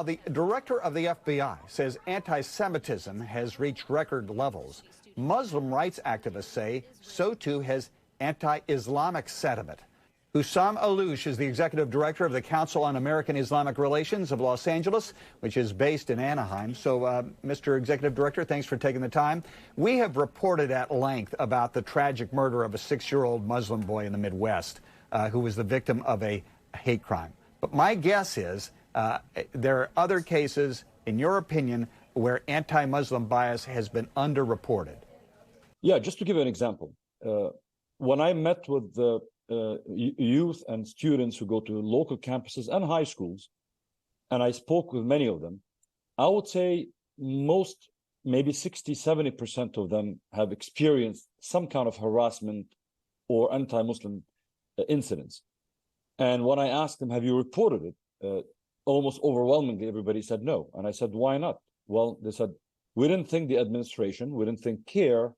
The director of the FBI says anti-Semitism has reached record levels. Muslim rights activists say so too has anti-Islamic sentiment. Hussam Alouche is the executive director of the Council on American Islamic Relations of Los Angeles, which is based in Anaheim. So, Mr. Executive Director, thanks for taking the time. We have reported at length about the tragic murder of a 6-year-old Muslim boy in the Midwest who was the victim of a hate crime. But my guess is there are other cases, in your opinion, where anti-Muslim bias has been underreported. Yeah, just to give you an example, when I met with the youth and students who go to local campuses and high schools, and I spoke with many of them, I would say most, maybe 60–70% of them have experienced some kind of harassment or anti-Muslim incidents. And when I asked them, have you reported it? Almost overwhelmingly, everybody said no. And I said, why not? Well, they said, we didn't think the administration, we didn't think CAIR,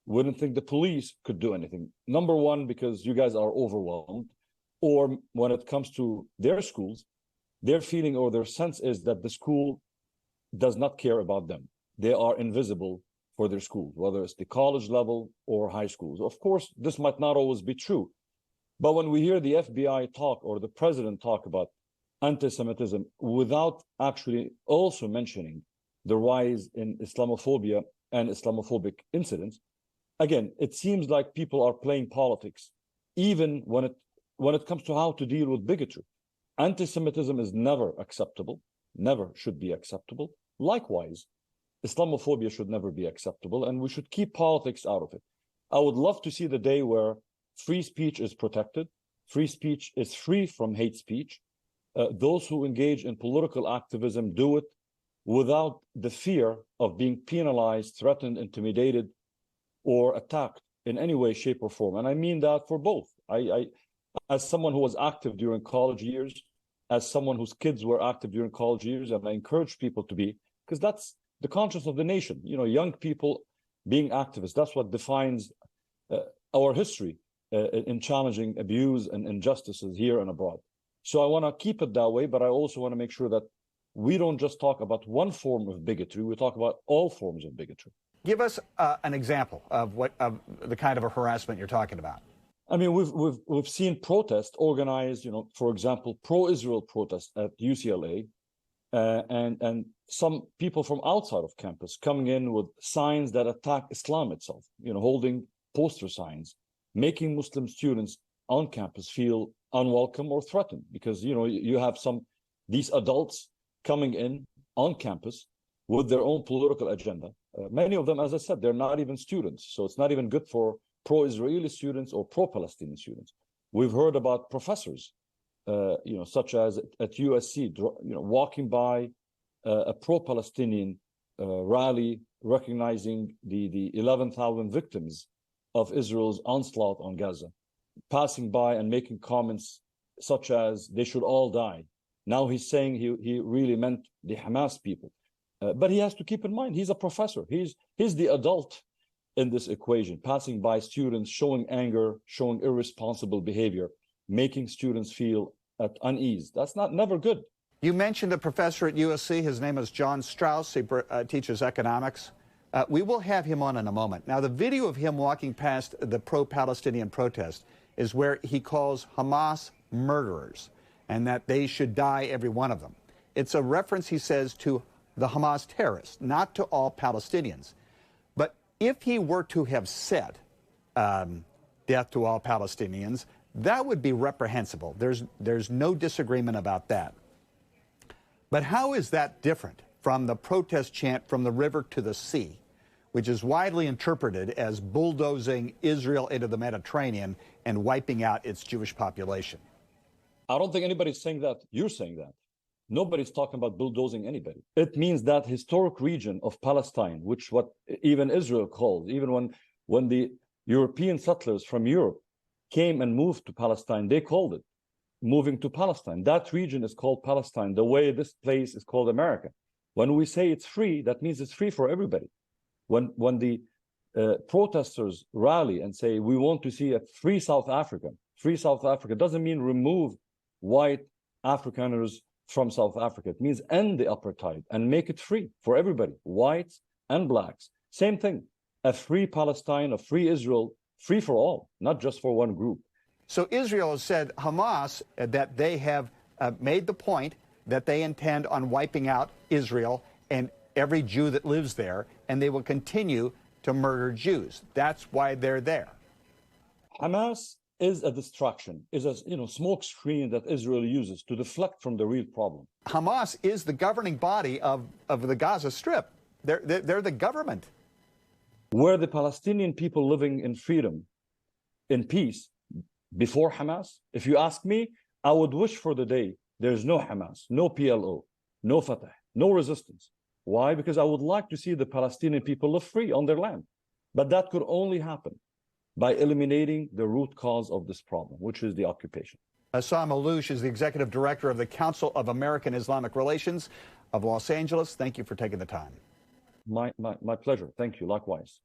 we didn't think the police could do anything. Number one, because you guys are overwhelmed, or when it comes to their schools, their feeling or their sense is that the school does not care about them. They are invisible for their schools, whether it's the college level or high schools. Of course, this might not always be true. But when we hear the FBI talk or the president talk about anti-Semitism without actually also mentioning the rise in Islamophobia and Islamophobic incidents, again, it seems like people are playing politics, even when it comes to how to deal with bigotry. Anti-Semitism is never acceptable, never should be acceptable. Likewise, Islamophobia should never be acceptable, and we should keep politics out of it. I would love to see the day where free speech is protected, free speech is free from hate speech. Those who engage in political activism do it without the fear of being penalized, threatened, intimidated, or attacked in any way, shape, or form. And I mean that for both. I as someone who was active during college years, as someone whose kids were active during college years, and I encourage people to be, because that's the conscience of the nation. You know, young people being activists, that's what defines our history in challenging abuse and injustices here and abroad. So I want to keep it that way, but I also want to make sure that we don't just talk about one form of bigotry, we talk about all forms of bigotry. Give us an example of the kind of a harassment you're talking about. I mean, we've seen protests organized, you know, for example, pro-Israel protests at UCLA, and some people from outside of campus coming in with signs that attack Islam itself, you know, holding poster signs, making Muslim students on campus feel unwelcome or threatened, because, you know, you have these adults coming in on campus with their own political agenda. Many of them, as I said, they're not even students, so it's not even good for pro-Israeli students or pro-Palestinian students. We've heard about professors, you know, such as at USC, you know, walking by a pro-Palestinian rally recognizing the 11,000 victims of Israel's onslaught on Gaza, passing by and making comments such as they should all die. Now he's saying he really meant the Hamas people. But he has to keep in mind, he's a professor. He's the adult in this equation, passing by students, showing anger, showing irresponsible behavior, making students feel at unease. That's never good. You mentioned a professor at USC. His name is John Strauss. He teaches economics. We will have him on in a moment. Now, the video of him walking past the pro-Palestinian protest is where he calls Hamas murderers and that they should die, every one of them. It's a reference, he says, to the Hamas terrorists, not to all Palestinians. But if he were to have said death to all Palestinians, that would be reprehensible. There's no disagreement about that. But how is that different from the protest chant from the river to the sea, which is widely interpreted as bulldozing Israel into the Mediterranean and wiping out its Jewish population? I don't think anybody's saying that. You're saying that. Nobody's talking about bulldozing anybody. It means that historic region of Palestine, which what even Israel calls, even when the European settlers from Europe came and moved to Palestine, they called it moving to Palestine. That region is called Palestine, the way this place is called America. When we say it's free, that means it's free for everybody. When the protesters rally and say, we want to see a free South Africa doesn't mean remove white Afrikaners from South Africa. It means end the apartheid and make it free for everybody, whites and blacks. Same thing, a free Palestine, a free Israel, free for all, not just for one group. So Israel has said, Hamas, that they have made the point that they intend on wiping out Israel and every Jew that lives there, and they will continue to murder Jews. That's why they're there. Hamas is a distraction, is a smoke screen that Israel uses to deflect from the real problem. Hamas is the governing body of the Gaza Strip. They're the government. Were the Palestinian people living in freedom, in peace, before Hamas? If you ask me, I would wish for the day there's no Hamas, no PLO, no Fatah, no resistance. Why? Because I would like to see the Palestinian people live free on their land. But that could only happen by eliminating the root cause of this problem, which is the occupation. Assam Alouche is the executive director of the Council of American Islamic Relations of Los Angeles. Thank you for taking the time. My pleasure. Thank you. Likewise.